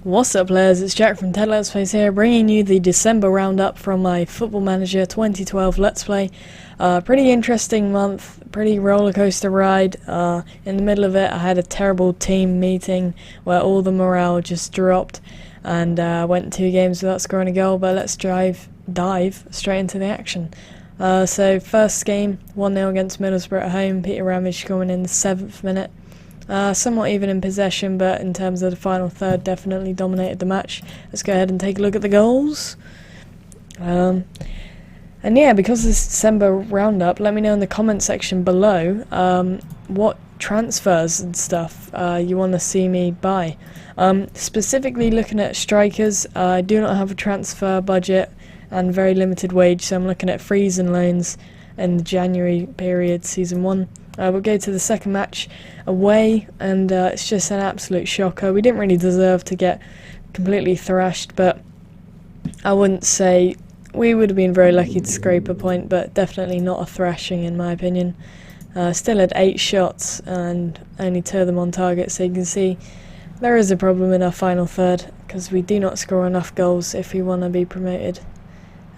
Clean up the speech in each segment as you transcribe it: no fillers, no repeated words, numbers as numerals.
What's up players, it's Jack from Ted Let's Plays here, bringing you the December roundup from my Football Manager 2012 Let's Play. Pretty interesting month, pretty roller coaster ride. In the middle of it I had a terrible team meeting where all the morale just dropped and went 2 games without scoring a goal, but let's dive straight into the action. So first game, 1-0 against Middlesbrough at home, Peter Ramage scoring in the 7th minute. Somewhat even in possession, but in terms of the final third, definitely dominated the match. Let's go ahead and take a look at the goals. And yeah, because of this December roundup, let me know in the comment section below what transfers and stuff you want to see me buy. Specifically looking at strikers, I do not have a transfer budget and very limited wage, so I'm looking at frees and loans in the January period, Season 1. We'll go to the second match away, and it's just an absolute shocker. We didn't really deserve to get completely thrashed, but I wouldn't say we would have been very lucky to scrape a point, but definitely not a thrashing in my opinion. Still had 8 shots and only 2 of them on target, so you can see there is a problem in our final third because we do not score enough goals if we want to be promoted.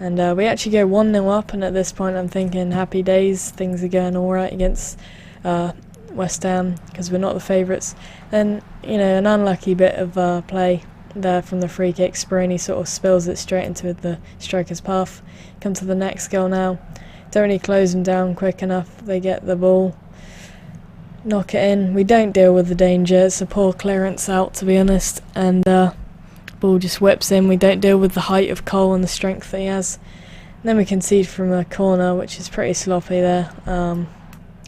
And we actually go 1-0 up, and at this point I'm thinking happy days, things are going alright against West Ham because we're not the favourites. Then, you know, an unlucky bit of play there from the free kick. Speroni sort of spills it straight into the striker's path. Come to the next goal now. Don't really close them down quick enough. They get the ball, knock it in. We don't deal with the danger. It's a poor clearance out, to be honest, and ball just whips in. We don't deal with the height of Cole and the strength that he has. And then we concede from a corner, which is pretty sloppy there.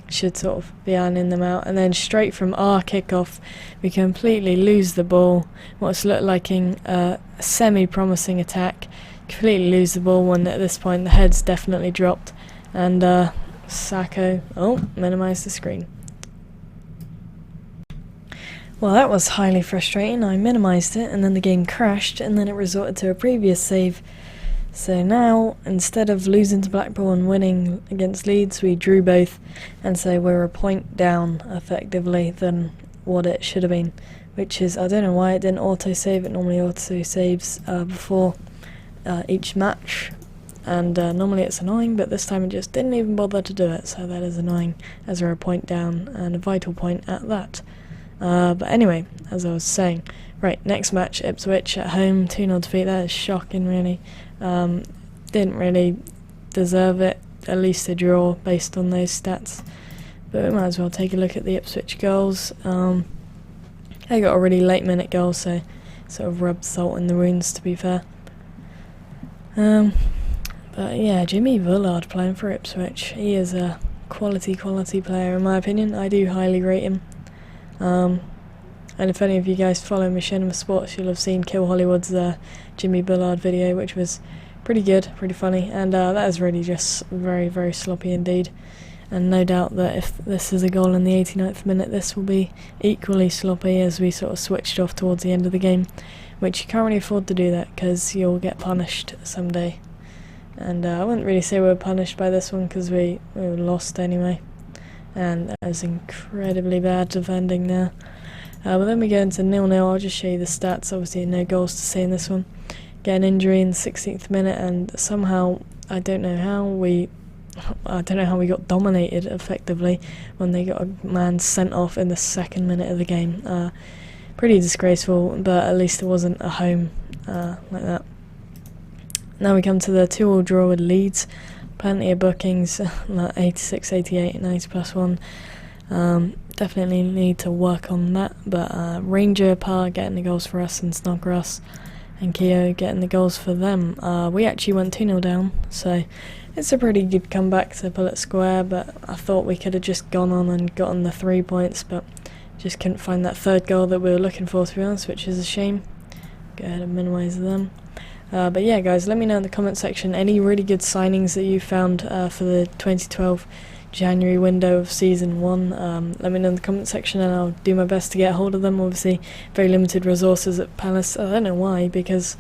Should sort of be ironing them out. And then straight from our kickoff, we completely lose the ball. What's looked like a semi-promising attack. Completely lose the ball when at this point the head's definitely dropped. And Sacco, minimise the screen. Well, that was highly frustrating. I minimised it and then the game crashed and then it resorted to a previous save. So now, instead of losing to Blackpool and winning against Leeds, we drew both, and so we're a point down effectively than what it should have been, which is, I don't know why it didn't auto-save. It normally auto-saves before each match, and normally it's annoying, but this time it just didn't even bother to do it, so that is annoying as we're a point down, and a vital point at that. But anyway, as I was saying, right, next match, Ipswich at home, 2-0 defeat. That is shocking, really. Didn't really deserve it, at least a draw based on those stats. But we might as well take a look at the Ipswich goals. They got a really late minute goal, so sort of rubbed salt in the wounds, to be fair. But yeah, Jimmy Bullard playing for Ipswich. He is a quality player in my opinion. I do highly rate him. And if any of you guys follow Machinima Sports, you'll have seen Kill Hollywood's Jimmy Bullard video, which was pretty good, pretty funny, and that is really just very sloppy indeed. And no doubt that if this is a goal in the 89th minute, this will be equally sloppy, as we sort of switched off towards the end of the game, which you can't really afford to do that because you'll get punished someday. And I wouldn't really say we were punished by this one because we were lost anyway. And that was incredibly bad defending there. But then we go into 0-0. I'll just show you the stats. Obviously no goals to see in this one. Get an injury in the 16th minute, and somehow I don't know how we got dominated effectively when they got a man sent off in the 2nd minute of the game. Pretty disgraceful, but at least it wasn't a home like that. Now we come to the 2-2 draw with Leeds. Plenty of bookings, like 86, 88, 90 plus 1. Definitely need to work on that, but Ranger, Parr getting the goals for us, and Snodgrass and Keogh getting the goals for them. We actually went 2-0 down, so it's a pretty good comeback to pull it square, but I thought we could have just gone on and gotten the 3 points, but just couldn't find that 3rd goal that we were looking for, to be honest, which is a shame. Go ahead and minimise them. But yeah guys, let me know in the comment section any really good signings that you found for the 2012 January window of Season 1. Let me know in the comment section and I'll do my best to get hold of them. Obviously very limited resources at Palace. I don't know why, because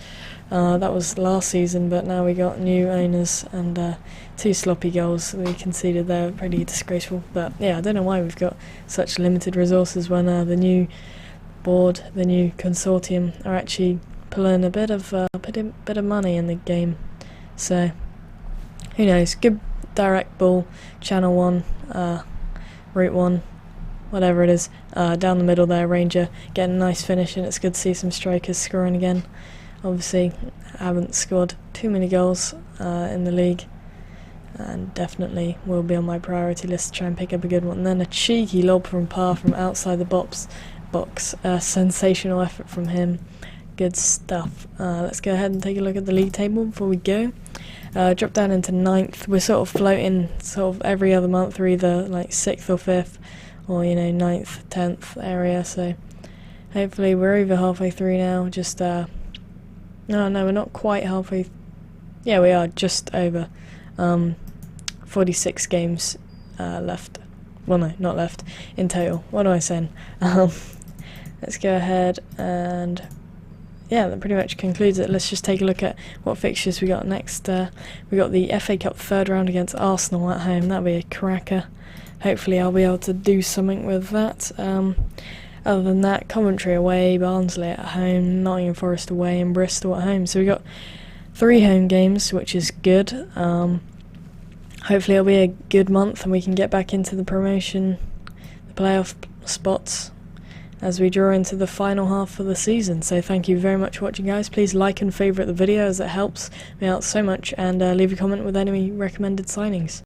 that was last season, but now we got new owners and 2 sloppy goals we conceded there, pretty disgraceful. But yeah, I don't know why we've got such limited resources when the new board, the new consortium, are actually pulling a bit of money in the game. So who knows? Good direct ball, channel 1, route 1, whatever it is, down the middle there. Ranger getting a nice finish, and it's good to see some strikers scoring again. Obviously, haven't scored too many goals in the league, and definitely will be on my priority list to try and pick up a good one. And then a cheeky lob from Parr from outside the box. Sensational effort from him. Good stuff. Let's go ahead and take a look at the league table before we go. Drop down into 9th. We're sort of floating sort of every other month. We're either like 6th or 5th, or 9th, 10th area. So hopefully we're over halfway through now. Just no, we're not quite halfway. Yeah, we are just over. 46 games left. Well, no, not left. In total. What am I saying? Let's go ahead and yeah, that pretty much concludes it. Let's just take a look at what fixtures we got next. We got the FA Cup third round against Arsenal at home. That'll be a cracker. Hopefully I'll be able to do something with that. Other than that, Coventry away, Barnsley at home, Nottingham Forest away, and Bristol at home. So we got 3 home games, which is good. Hopefully it'll be a good month and we can get back into the promotion, the playoff spots, as we draw into the final half of the season. So thank you very much for watching, guys. Please like and favourite the video, as it helps me out so much, and leave a comment with any recommended signings.